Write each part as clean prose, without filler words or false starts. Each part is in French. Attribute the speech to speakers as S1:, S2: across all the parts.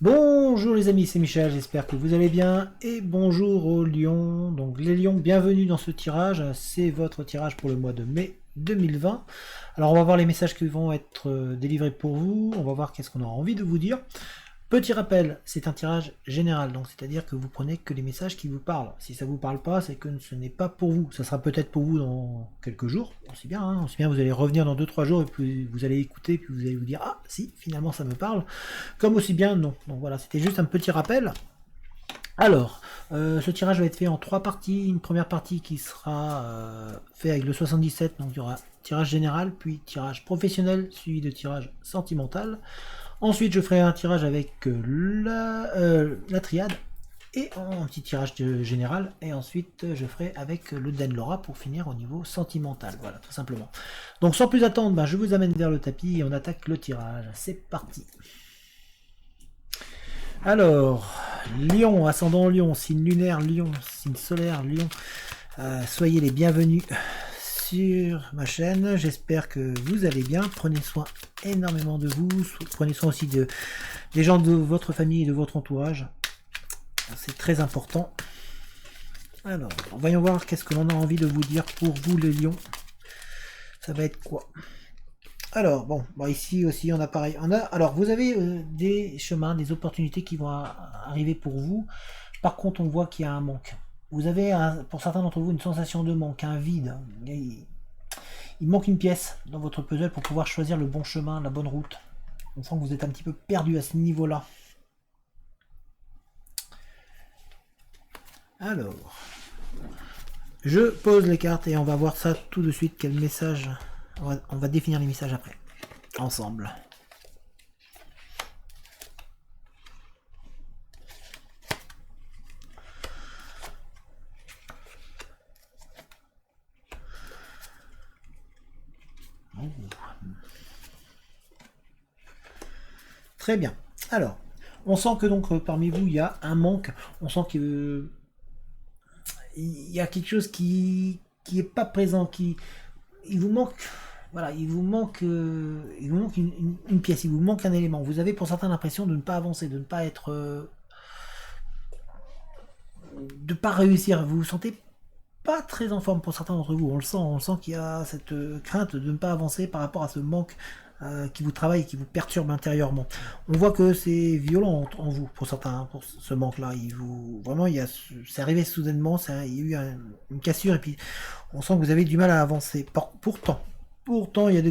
S1: Bonjour les amis, c'est Michel, j'espère que vous allez bien et bonjour aux lions. Donc les lions, bienvenue dans ce tirage, c'est votre tirage pour le mois de mai 2020. Alors on va voir les messages qui vont être délivrés pour vous, on va voir qu'est-ce qu'on aura envie de vous dire. Petit rappel, c'est un tirage général, donc c'est-à-dire que vous prenez que les messages qui vous parlent. Si ça vous parle pas, c'est que ce n'est pas pour vous. Ça sera peut-être pour vous dans quelques jours. On sait bien, vous allez revenir dans 2-3 jours et puis vous allez écouter, puis vous allez vous dire ah si, finalement ça me parle. Comme aussi bien non. Donc voilà, c'était juste un petit rappel. Alors, ce tirage va être fait en 3 parties. Une première partie qui sera fait avec le 77, donc il y aura tirage général, puis tirage professionnel, suivi de tirage sentimental. Ensuite, je ferai un tirage avec la triade et un petit tirage général. Et ensuite, je ferai avec le Denlora pour finir au niveau sentimental. Voilà, tout simplement. Donc, sans plus attendre, je vous amène vers le tapis et on attaque le tirage. C'est parti. Alors, Lion, ascendant Lion, signe lunaire Lion, signe solaire Lion. Soyez les bienvenus sur ma chaîne, j'espère que vous allez bien, prenez soin énormément de vous, prenez soin aussi des gens de votre famille et de votre entourage, c'est très important. Alors, voyons voir qu'est-ce que l'on a envie de vous dire pour vous les lions, ça va être quoi? Alors, bon, ici aussi on a pareil, alors vous avez des chemins, des opportunités qui vont arriver pour vous, par contre on voit qu'il y a un manque. Vous avez, pour certains d'entre vous, une sensation de manque, un vide. Il manque une pièce dans votre puzzle pour pouvoir choisir le bon chemin, la bonne route. On sent que vous êtes un petit peu perdu à ce niveau-là. Alors, je pose les cartes et on va voir ça tout de suite. Quel message? On va définir les messages après, ensemble. Très bien. Alors, on sent que donc parmi vous, il y a un manque. On sent qu'il y a quelque chose qui est pas présent, il vous manque. Voilà, il vous manque une pièce, il vous manque un élément. Vous avez pour certains l'impression de ne pas avancer, de ne pas être, de pas réussir. Vous vous sentez pas très en forme pour certains d'entre vous. On le sent qu'il y a cette crainte de ne pas avancer par rapport à ce manque qui vous travaille et qui vous perturbe intérieurement. On voit que c'est violent en vous pour certains, pour ce manque-là. Vraiment, c'est arrivé soudainement, il y a eu une cassure et puis on sent que vous avez du mal à avancer. Pourtant, il y a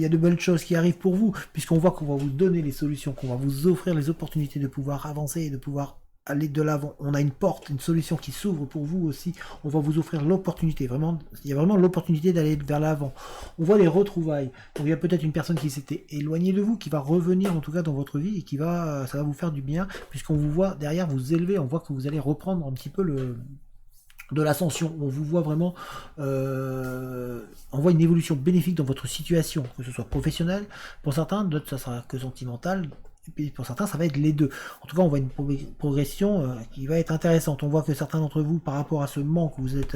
S1: de bonnes choses qui arrivent pour vous, puisqu'on voit qu'on va vous donner les solutions, qu'on va vous offrir les opportunités de pouvoir avancer et de pouvoir aller de l'avant. On a une porte, une solution qui s'ouvre pour vous aussi. On va vous offrir l'opportunité. Vraiment, il y a vraiment l'opportunité d'aller vers l'avant. On voit les retrouvailles. Donc il y a peut-être une personne qui s'était éloignée de vous, qui va revenir en tout cas dans votre vie et ça va vous faire du bien, puisqu'on vous voit derrière vous élever. On voit que vous allez reprendre un petit peu de l'ascension. On vous voit vraiment, on voit une évolution bénéfique dans votre situation, que ce soit professionnelle pour certains, d'autres ça sera que sentimental. Et puis pour certains, ça va être les deux. En tout cas, on voit une progression qui va être intéressante. On voit que certains d'entre vous, par rapport à ce manque, vous êtes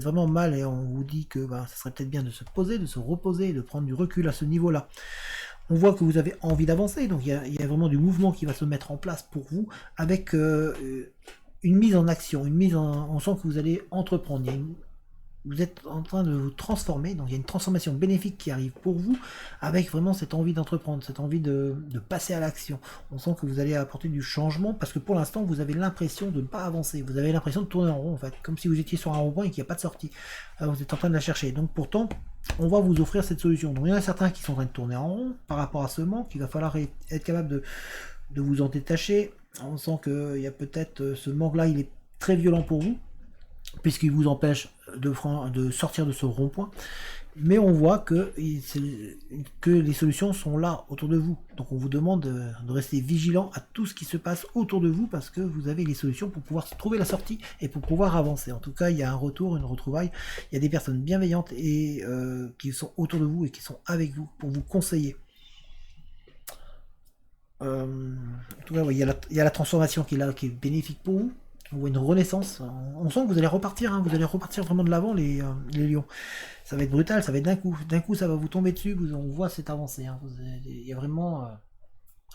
S1: vraiment mal et on vous dit que ça serait peut-être bien de se poser, de se reposer, de prendre du recul à ce niveau-là. On voit que vous avez envie d'avancer, donc il y a vraiment du mouvement qui va se mettre en place pour vous avec une mise en action, on sent que vous allez entreprendre. Vous êtes en train de vous transformer, donc il y a une transformation bénéfique qui arrive pour vous, avec vraiment cette envie d'entreprendre, cette envie de passer à l'action. On sent que vous allez apporter du changement, parce que pour l'instant, vous avez l'impression de ne pas avancer, vous avez l'impression de tourner en rond, en fait, comme si vous étiez sur un rond-point et qu'il n'y a pas de sortie. Alors, vous êtes en train de la chercher, donc pourtant, on va vous offrir cette solution. Donc il y en a certains qui sont en train de tourner en rond, par rapport à ce manque, il va falloir être capable de vous en détacher. On sent qu'il y a peut-être ce manque-là, il est très violent pour vous, puisqu'il vous empêche de sortir de ce rond-point. Mais on voit que les solutions sont là, autour de vous. Donc on vous demande de rester vigilant à tout ce qui se passe autour de vous, parce que vous avez les solutions pour pouvoir trouver la sortie et pour pouvoir avancer. En tout cas, il y a un retour, une retrouvaille. Il y a des personnes bienveillantes et qui sont autour de vous et qui sont avec vous pour vous conseiller. En tout cas, il y a la transformation qui est là, qui est bénéfique pour vous. On voit une renaissance. On sent que vous allez repartir, hein, vous allez repartir vraiment de l'avant, les lions. Ça va être brutal, ça va être d'un coup. D'un coup, ça va vous tomber dessus. On voit cette avancée. Hein. Il y a vraiment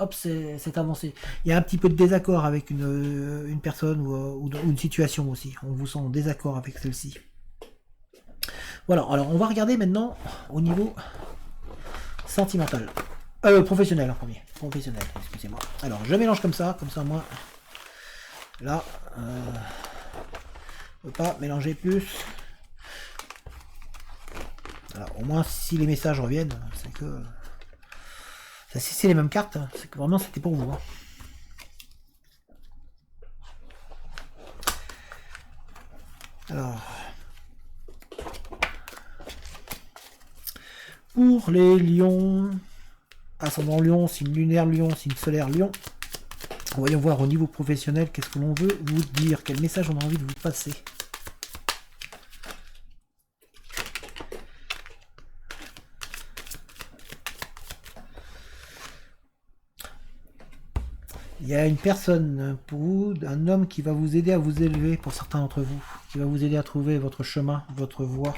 S1: hop, c'est avancé. Il y a un petit peu de désaccord avec une personne ou une situation aussi. On vous sent en désaccord avec celle-ci. Voilà, alors on va regarder maintenant au niveau sentimental. Professionnel en premier. Professionnel, excusez-moi. Alors je mélange comme ça moi. Là, on ne peut pas mélanger plus. Alors au moins si les messages reviennent, c'est que... Si c'est les mêmes cartes, c'est que vraiment c'était pour vous. Hein. Alors... Pour les lions, ascendant lion, signe lunaire lion, signe solaire lion, voyons voir au niveau professionnel qu'est-ce que l'on veut vous dire, quel message on a envie de vous passer. Il y a une personne pour vous, un homme qui va vous aider à vous élever pour certains d'entre vous, qui va vous aider à trouver votre chemin, votre voie.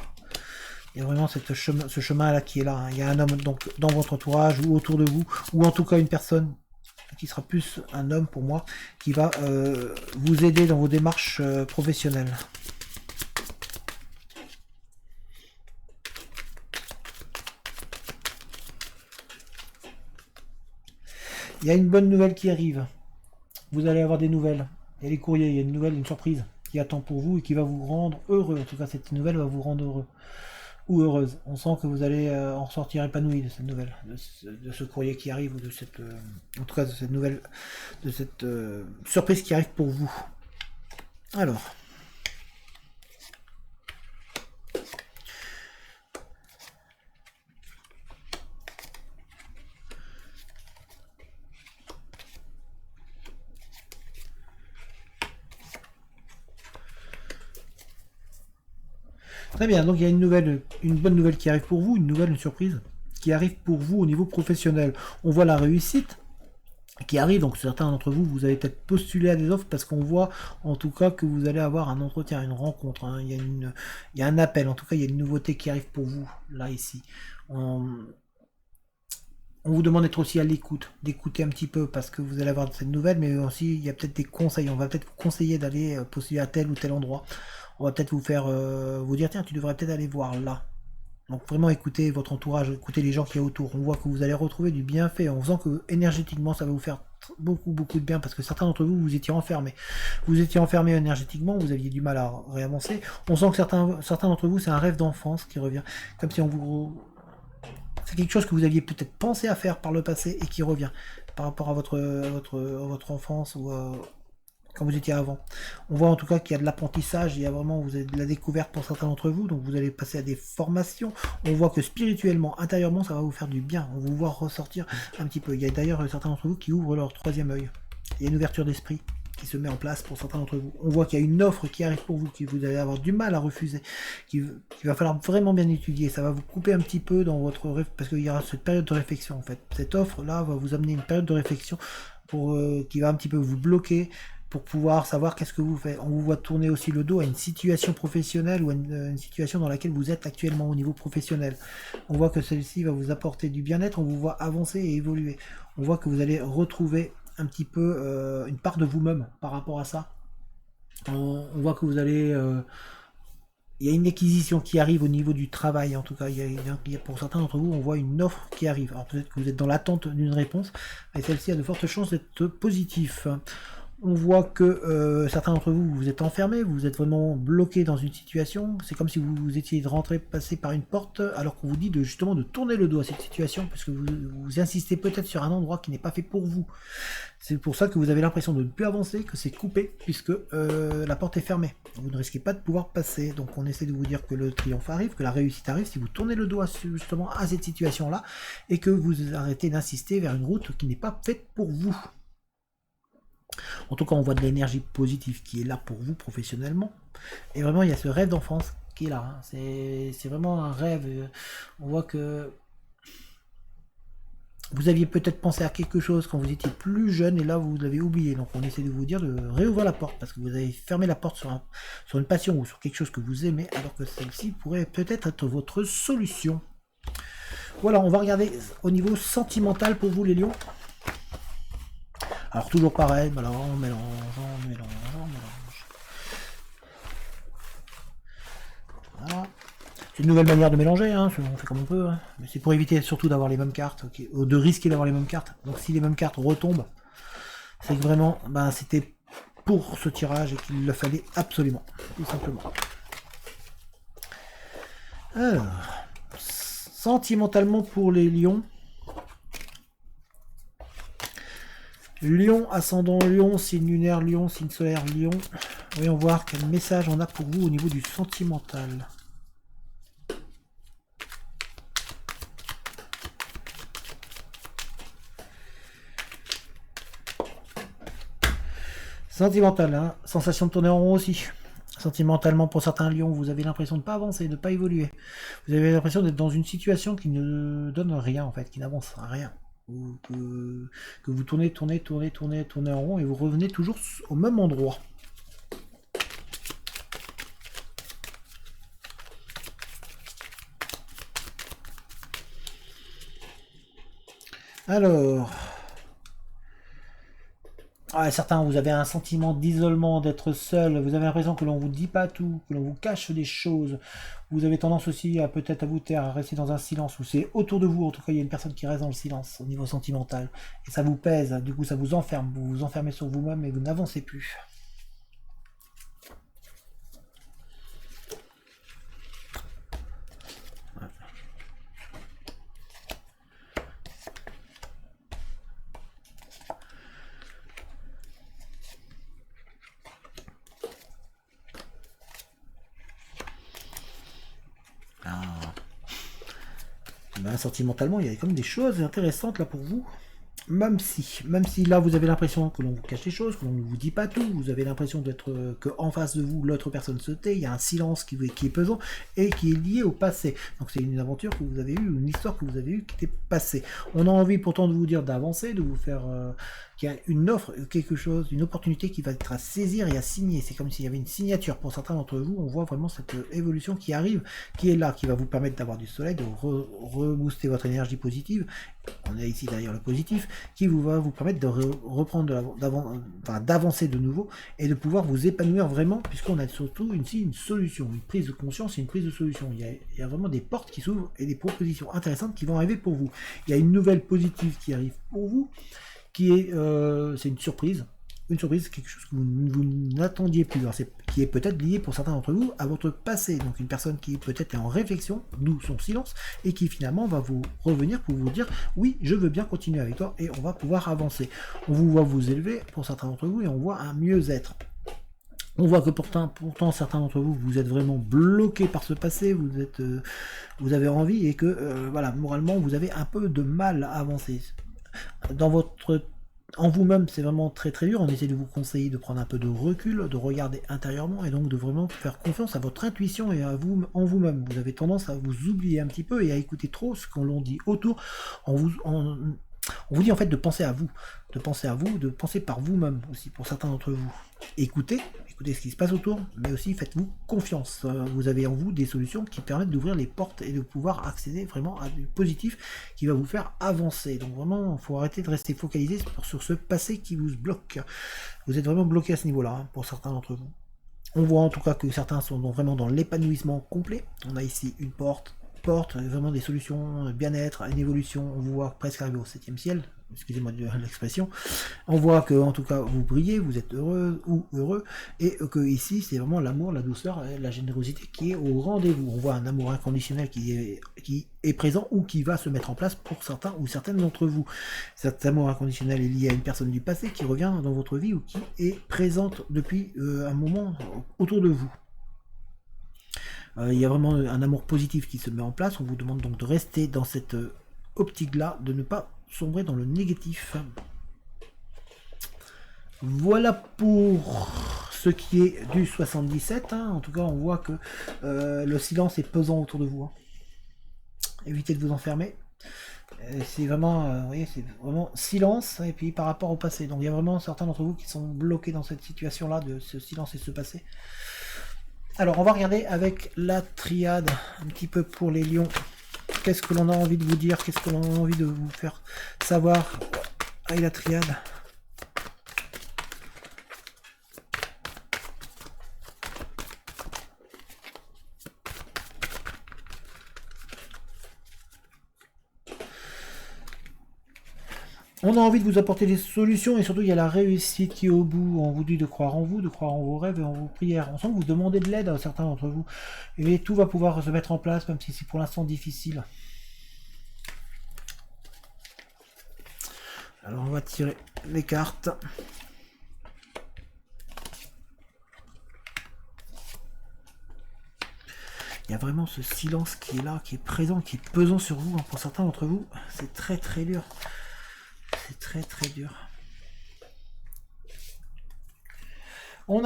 S1: Il y a vraiment ce chemin-là qui est là. Il y a un homme donc dans votre entourage ou autour de vous, ou en tout cas une personne qui sera plus un homme pour moi, qui va vous aider dans vos démarches professionnelles. Il y a une bonne nouvelle qui arrive. Vous allez avoir des nouvelles. Il y a les courriers, il y a une nouvelle, une surprise qui attend pour vous et qui va vous rendre heureux. En tout cas, cette nouvelle va vous rendre heureux. Ou heureuse. On sent que vous allez en ressortir épanoui de cette nouvelle, de ce courrier qui arrive, ou de cette, en tout cas de cette nouvelle, de cette surprise qui arrive pour vous. Alors, très bien, donc il y a une bonne nouvelle qui arrive pour vous, une surprise qui arrive pour vous au niveau professionnel. On voit la réussite qui arrive, donc certains d'entre vous, vous avez peut-être postulé à des offres parce qu'on voit en tout cas que vous allez avoir un entretien, une rencontre, hein. Il y a un appel, en tout cas il y a une nouveauté qui arrive pour vous, là ici. On vous demande d'être aussi à l'écoute, d'écouter un petit peu parce que vous allez avoir cette nouvelle, mais aussi il y a peut-être des conseils, on va peut-être vous conseiller d'aller postuler à tel ou tel endroit. On va peut-être vous faire vous dire tiens tu devrais peut-être aller voir là. Donc vraiment écoutez votre entourage, écoutez les gens qui y a autour. On voit que vous allez retrouver du bienfait en faisant que énergétiquement ça va vous faire beaucoup de bien parce que certains d'entre vous vous étiez enfermés. Vous étiez enfermés énergétiquement, vous aviez du mal à réavancer. On sent que certains d'entre vous c'est un rêve d'enfance qui revient, comme si on vous... C'est quelque chose que vous aviez peut-être pensé à faire par le passé et qui revient par rapport à votre enfance ou quand vous étiez avant. On voit en tout cas qu'il y a de l'apprentissage, il y a vraiment, vous avez de la découverte pour certains d'entre vous, donc vous allez passer à des formations. On voit que spirituellement, intérieurement, ça va vous faire du bien. On vous voit ressortir un petit peu. Il y a d'ailleurs certains d'entre vous qui ouvrent leur troisième œil. Il y a une ouverture d'esprit qui se met en place pour certains d'entre vous. On voit qu'il y a une offre qui arrive pour vous, que vous allez avoir du mal à refuser, qu'il va falloir vraiment bien étudier. Ça va vous couper un petit peu dans votre rêve, parce qu'il y aura cette période de réflexion en fait. Cette offre-là va vous amener une période de réflexion pour qui va un petit peu vous bloquer, pour pouvoir savoir qu'est-ce que vous faites. On vous voit tourner aussi le dos à une situation professionnelle ou à une situation dans laquelle vous êtes actuellement au niveau professionnel. On voit que celle-ci va vous apporter du bien-être, on vous voit avancer et évoluer. On voit que vous allez retrouver un petit peu une part de vous-même par rapport à ça. On voit que vous allez... il y a une acquisition qui arrive au niveau du travail, en tout cas, pour certains d'entre vous, on voit une offre qui arrive. Alors peut-être que vous êtes dans l'attente d'une réponse, mais celle-ci a de fortes chances d'être positive. On voit que certains d'entre vous, vous êtes enfermés, vous êtes vraiment bloqués dans une situation. C'est comme si vous étiez de rentrer, passer par une porte, alors qu'on vous dit justement de tourner le dos à cette situation, parce que vous insistez peut-être sur un endroit qui n'est pas fait pour vous. C'est pour ça que vous avez l'impression de ne plus avancer, que c'est coupé, puisque la porte est fermée. Vous ne risquez pas de pouvoir passer. Donc on essaie de vous dire que le triomphe arrive, que la réussite arrive, si vous tournez le dos justement à cette situation-là, et que vous arrêtez d'insister vers une route qui n'est pas faite pour vous. En tout cas, on voit de l'énergie positive qui est là pour vous professionnellement. Et vraiment, il y a ce rêve d'enfance qui est là. Hein. C'est vraiment un rêve. On voit que vous aviez peut-être pensé à quelque chose quand vous étiez plus jeune et là, vous l'avez oublié. Donc, on essaie de vous dire de réouvrir la porte parce que vous avez fermé la porte sur une passion ou sur quelque chose que vous aimez alors que celle-ci pourrait peut-être être votre solution. Voilà, on va regarder au niveau sentimental pour vous, les lions. Alors toujours pareil, mélange, mélange, mélange, mélange. Voilà. C'est une nouvelle manière de mélanger, hein, on fait comme on peut, hein. Mais c'est pour éviter surtout d'avoir les mêmes cartes, okay, de risquer d'avoir les mêmes cartes. Donc si les mêmes cartes retombent, c'est que vraiment, ben, c'était pour ce tirage et qu'il le fallait absolument, tout simplement. Alors, sentimentalement pour les lions. Lion, ascendant Lion, signe lunaire Lion, signe solaire Lion. Voyons voir quel message on a pour vous au niveau du sentimental. Sentimental, hein, sensation de tourner en rond aussi. Sentimentalement, pour certains lions, vous avez l'impression de ne pas avancer, de ne pas évoluer. Vous avez l'impression d'être dans une situation qui ne donne rien, en fait, qui n'avance à rien. Que vous tournez en rond et vous revenez toujours au même endroit. Alors... Ah, certains, vous avez un sentiment d'isolement, d'être seul, vous avez l'impression que l'on vous dit pas tout, que l'on vous cache des choses. Vous avez tendance aussi à peut-être à vous taire, à rester dans un silence, où c'est autour de vous, en tout cas il y a une personne qui reste dans le silence au niveau sentimental. Et ça vous pèse, du coup ça vous enferme, vous vous enfermez sur vous-même et vous n'avancez plus. Ben, sentimentalement, il y a quand même des choses intéressantes là pour vous. Même si là vous avez l'impression que l'on vous cache des choses, que l'on ne vous dit pas tout, vous avez l'impression d'être que en face de vous, l'autre personne se tait, il y a un silence qui est pesant et qui est lié au passé. Donc c'est une aventure que vous avez eue, une histoire que vous avez eue qui était passée. On a envie pourtant de vous dire d'avancer, de vous faire... qu'il y a une offre, quelque chose, une opportunité qui va être à saisir et à signer. C'est comme s'il y avait une signature pour certains d'entre vous. On voit vraiment cette évolution qui arrive, qui est là, qui va vous permettre d'avoir du soleil, de rebooster votre énergie positive. On est ici derrière le positif, qui va vous permettre de reprendre, d'avancer de nouveau et de pouvoir vous épanouir vraiment, puisqu'on a surtout ici une solution, une prise de conscience et une prise de solution. Il y a vraiment des portes qui s'ouvrent et des propositions intéressantes qui vont arriver pour vous. Il y a une nouvelle positive qui arrive pour vous, qui est, c'est une surprise, quelque chose que vous n'attendiez plus, alors qui est peut-être lié pour certains d'entre vous à votre passé, donc une personne qui peut-être est en réflexion, d'où son silence, et qui finalement va vous revenir pour vous dire oui, je veux bien continuer avec toi et on va pouvoir avancer. On vous voit vous élever pour certains d'entre vous et on voit un mieux-être. On voit que pourtant certains d'entre vous, vous êtes vraiment bloqués par ce passé, vous avez envie et que voilà, moralement vous avez un peu de mal à avancer. En vous-même, c'est vraiment très très dur. On essaie de vous conseiller de prendre un peu de recul, de regarder intérieurement et donc de vraiment faire confiance à votre intuition et à vous, en vous-même. Vous avez tendance à vous oublier un petit peu et à écouter trop ce qu'on l'on dit autour. On vous dit en fait de penser à vous, de penser par vous-même aussi pour certains d'entre vous. Écoutez ce qui se passe autour, mais aussi faites-vous confiance. Vous avez en vous des solutions qui permettent d'ouvrir les portes et de pouvoir accéder vraiment à du positif qui va vous faire avancer. Donc vraiment, il faut arrêter de rester focalisé sur ce passé qui vous bloque. Vous êtes vraiment bloqué à ce niveau-là, hein, pour certains d'entre vous. On voit en tout cas que certains sont vraiment dans l'épanouissement complet. On a ici une porte, vraiment des solutions, bien-être, une évolution. On vous voit presque arriver au 7e ciel. Excusez-moi de l'expression. On voit que en tout cas vous brillez, vous êtes heureux ou heureux, et que ici c'est vraiment l'amour, la douceur, la générosité qui est au rendez-vous. On voit un amour inconditionnel qui est présent ou qui va se mettre en place pour certains ou certaines d'entre vous. Cet amour inconditionnel est lié à une personne du passé qui revient dans votre vie ou qui est présente depuis un moment autour de vous. Il y a vraiment un amour positif qui se met en place. On vous demande donc de rester dans cette optique-là, de ne pas sombrer dans le négatif. Voilà pour ce qui est du 77. Hein. En tout cas, on voit que le silence est pesant autour de vous. Hein. Évitez de vous enfermer. C'est vraiment, vous voyez, c'est vraiment silence et puis par rapport au passé. Donc il y a vraiment certains d'entre vous qui sont bloqués dans cette situation-là de ce silence et ce passé. Alors on va regarder avec la triade un petit peu pour les lions. Qu'est-ce que l'on a envie de vous dire? Qu'est-ce que l'on a envie de vous faire savoir avec la triade? On a envie de vous apporter des solutions et surtout il y a la réussite qui est au bout. On vous dit de croire en vous, de croire en vos rêves et en vos prières. On sent que vous demandez de l'aide à certains d'entre vous. Et tout va pouvoir se mettre en place, même si c'est pour l'instant difficile. Alors on va tirer les cartes. Il y a vraiment ce silence qui est là, qui est présent, qui est pesant sur vous. Pour certains d'entre vous, c'est très très dur. C'est très très dur. On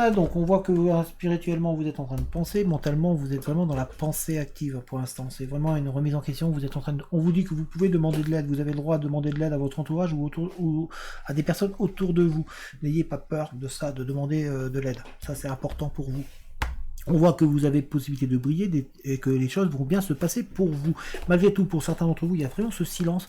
S1: voit que spirituellement vous êtes en train de penser, mentalement vous êtes vraiment dans la pensée active pour l'instant. C'est vraiment une remise en question. Vous êtes en train de, on vous dit que vous pouvez demander de l'aide. Vous avez le droit de demander de l'aide à votre entourage ou à des personnes autour de vous. N'ayez pas peur de ça, de demander de l'aide. Ça c'est important pour vous. On voit que vous avez possibilité de briller et que les choses vont bien se passer pour vous. Malgré tout, pour certains d'entre vous, il y a vraiment ce silence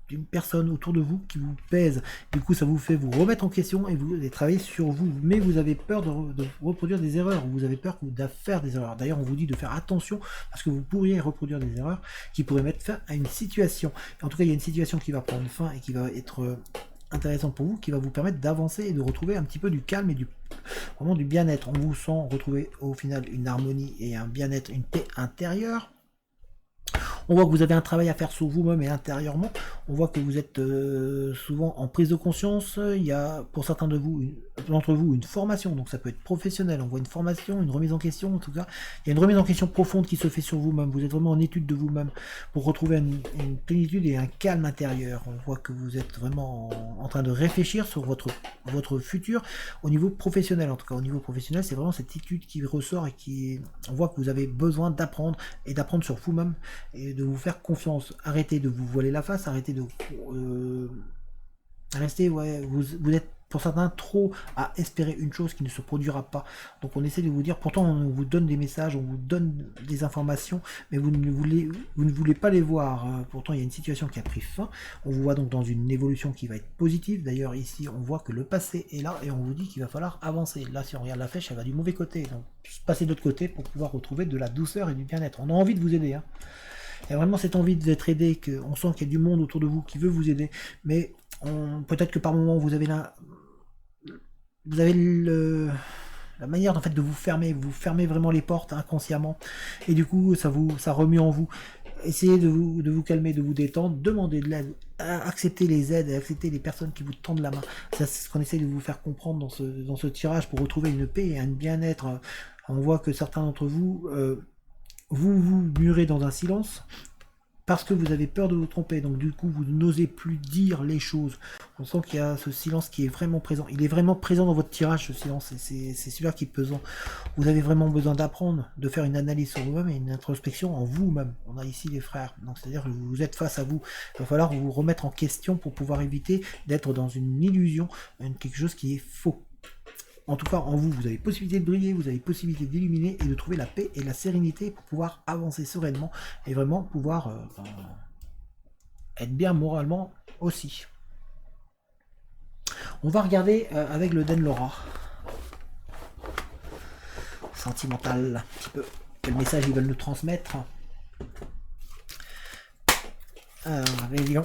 S1: d'une personne autour de vous qui vous pèse. Du coup, ça vous fait vous remettre en question et vous allez travailler sur vous. Mais vous avez peur de reproduire des erreurs. Vous avez peur de faire des erreurs. D'ailleurs, on vous dit de faire attention parce que vous pourriez reproduire des erreurs qui pourraient mettre fin à une situation. En tout cas, il y a une situation qui va prendre fin et qui va être intéressante pour vous, qui va vous permettre d'avancer et de retrouver un petit peu du calme et vraiment du bien-être. On vous sent retrouver au final une harmonie et un bien-être, une paix intérieure. On voit que vous avez un travail à faire sur vous-même et intérieurement. On voit que vous êtes souvent en prise de conscience. Il y a pour certains d'entre vous une formation, donc ça peut être professionnel. On voit une formation, une remise en question. En tout cas, il y a une remise en question profonde qui se fait sur vous-même. Vous êtes vraiment en étude de vous-même pour retrouver une plénitude et un calme intérieur. On voit que vous êtes vraiment en train de réfléchir sur votre futur au niveau professionnel. En tout cas, au niveau professionnel, c'est vraiment cette étude qui ressort et on voit que vous avez besoin d'apprendre et d'apprendre sur vous-même et de vous faire confiance. Arrêtez de vous voiler la face, arrêtez de rester, vous êtes pour certains trop à espérer une chose qui ne se produira pas. Donc on essaie de vous dire, pourtant on vous donne des messages, on vous donne des informations, mais vous ne voulez pas les voir. Pourtant il y a une situation qui a pris fin. On vous voit donc dans une évolution qui va être positive. D'ailleurs ici on voit que le passé est là et on vous dit qu'il va falloir avancer. Là si on regarde la flèche, elle va du mauvais côté. Donc passer de l'autre côté pour pouvoir retrouver de la douceur et du bien-être. On a envie de vous aider. Il y a vraiment cette envie d'être aidé, qu'on sent qu'il y a du monde autour de vous qui veut vous aider, mais peut-être que par moment vous avez la manière en fait de vous fermez vraiment les portes inconsciemment, et du coup ça remue en vous. Essayez de vous calmer, de vous détendre, demandez de l'aide, acceptez les aides et acceptez les personnes qui vous tendent la main. C'est ce qu'on essaie de vous faire comprendre dans ce tirage pour retrouver une paix et un bien-être. On voit que certains d'entre vous vous murez dans un silence parce que vous avez peur de vous tromper, donc du coup vous n'osez plus dire les choses. On sent qu'il y a ce silence qui est vraiment présent. Il est vraiment présent dans votre tirage, ce silence, c'est celui-là qui est pesant. Vous avez vraiment besoin d'apprendre, de faire une analyse sur vous-même et une introspection en vous-même. On a ici les frères, donc c'est-à-dire que vous êtes face à vous. Il va falloir vous remettre en question pour pouvoir éviter d'être dans une illusion, quelque chose qui est faux. En tout cas, en vous, vous avez possibilité de briller, vous avez possibilité d'illuminer et de trouver la paix et la sérénité pour pouvoir avancer sereinement et vraiment pouvoir être bien moralement aussi. On va regarder avec le Denlora. Sentimental, un petit peu. Quel message ils veulent nous transmettre. Alors, Réunion.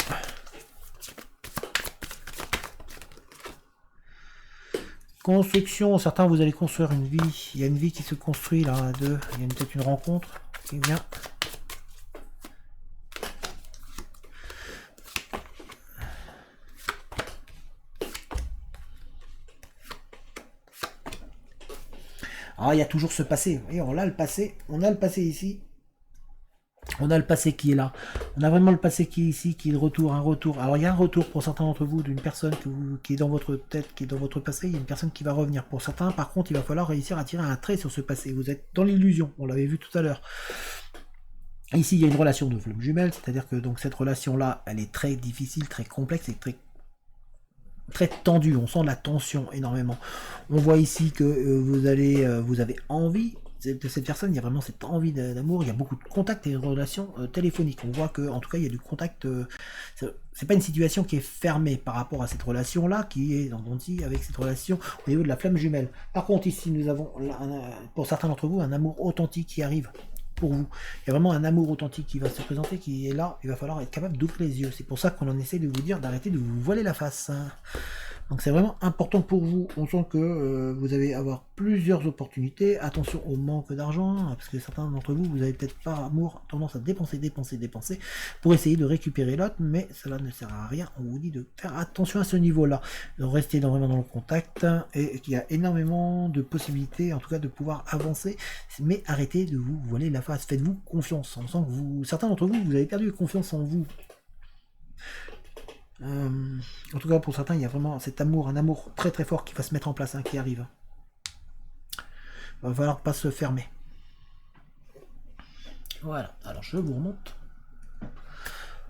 S1: Construction, certains vous allez construire une vie. Il y a une vie qui se construit là, à deux. Il y a peut-être une rencontre qui vient. Ah, il y a toujours ce passé. Et on a le passé ici. On a le passé qui est là. On a vraiment le passé qui est ici, qui est un retour. Alors il y a un retour pour certains d'entre vous d'une personne qui est dans votre tête, qui est dans votre passé. Il y a une personne qui va revenir. Pour certains, par contre, il va falloir réussir à tirer un trait sur ce passé. Vous êtes dans l'illusion. On l'avait vu tout à l'heure. Ici, il y a une relation de flamme jumelle, c'est-à-dire que donc cette relation-là, elle est très difficile, très complexe et très tendue. On sent de la tension énormément. On voit ici que vous avez envie de cette personne, il y a vraiment cette envie d'amour, il y a beaucoup de contacts et de relations téléphoniques. On voit que en tout cas il y a du contact, c'est pas une situation qui est fermée par rapport à cette relation là qui est avec cette relation au niveau de la flamme jumelle. Par contre ici nous avons pour certains d'entre vous un amour authentique qui arrive. pour vous. Il y a vraiment un amour authentique qui va se présenter, qui est là. Il va falloir être capable d'ouvrir les yeux. C'est pour ça qu'on en essaie de vous dire d'arrêter de vous voiler la face. Donc c'est vraiment important pour vous. On sent que vous allez avoir plusieurs opportunités. Attention au manque d'argent, parce que certains d'entre vous, vous avez peut-être par amour tendance à dépenser pour essayer de récupérer l'autre, mais cela ne sert à rien. On vous dit de faire attention à ce niveau-là, de rester vraiment dans le contact, et qu'il y a énormément de possibilités, en tout cas de pouvoir avancer, mais arrêtez de vous voiler la face. Faites-vous confiance. On sent que certains d'entre vous, vous avez perdu confiance en vous. En tout cas pour certains il y a vraiment cet amour, un amour très très fort qui va se mettre en place, qui arrive. Il va falloir pas se fermer. Voilà, alors je vous remonte.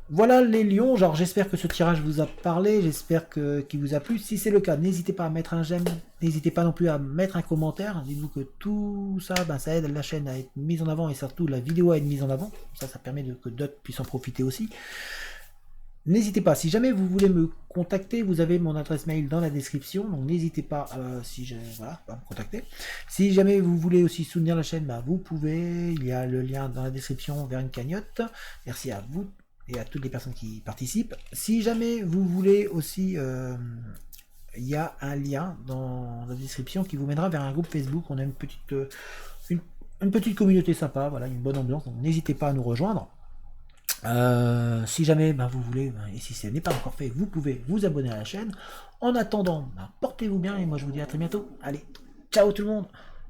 S1: Voilà les lions, genre j'espère que ce tirage vous a parlé, j'espère qu'il vous a plu. Si c'est le cas, n'hésitez pas à mettre un j'aime, n'hésitez pas non plus à mettre un commentaire. Dites-vous que tout ça, ça aide la chaîne à être mise en avant et surtout la vidéo à être mise en avant. Ça permet que d'autres puissent en profiter aussi. N'hésitez pas, si jamais vous voulez me contacter, vous avez mon adresse mail dans la description, donc n'hésitez pas à me contacter. Si jamais vous voulez aussi soutenir la chaîne, vous pouvez, il y a le lien dans la description vers une cagnotte. Merci à vous et à toutes les personnes qui participent. Si jamais vous voulez aussi, il y a un lien dans la description qui vous mènera vers un groupe Facebook. On a une petite communauté sympa, voilà, une bonne ambiance, donc n'hésitez pas à nous rejoindre. Si jamais vous voulez, et si ce n'est pas encore fait, vous pouvez vous abonner à la chaîne. En attendant, portez-vous bien et moi je vous dis à très bientôt. Allez, ciao tout le monde!